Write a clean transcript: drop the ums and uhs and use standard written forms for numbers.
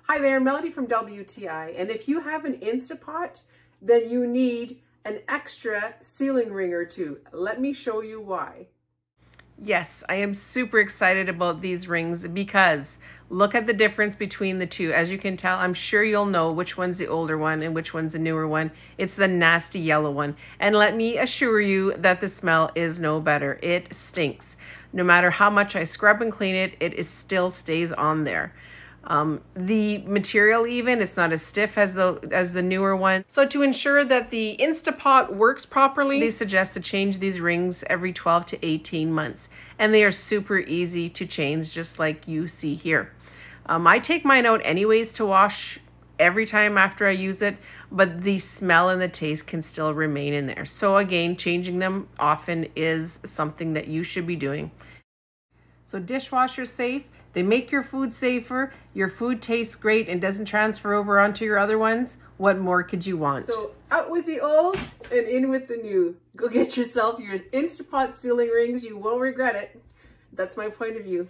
Hi there, Melody from WTI, and if you have an Instapot, then you need an extra sealing ring or two. Let me show you why. Yes, I am super excited about these rings because look at the difference between the two. As you can tell, I'm sure you'll know which one's the older one and which one's the newer one. It's the nasty yellow one. And let me assure you that the smell is no better. It stinks. No matter how much I scrub and clean it, it still stays on there. The material even, it's not as stiff as the newer one. So to ensure that the Instapot works properly, they suggest to change these rings every 12 to 18 months. And they are super easy to change, just like you see here. I take mine out anyways to wash every time after I use it, but the smell and the taste can still remain in there. So again, changing them often is something that you should be doing. So dishwasher safe. They make your food safer, your food tastes great and doesn't transfer over onto your other ones. What more could you want? So out with the old and in with the new. Go get yourself your Instapot sealing rings. You won't regret it. That's my point of view.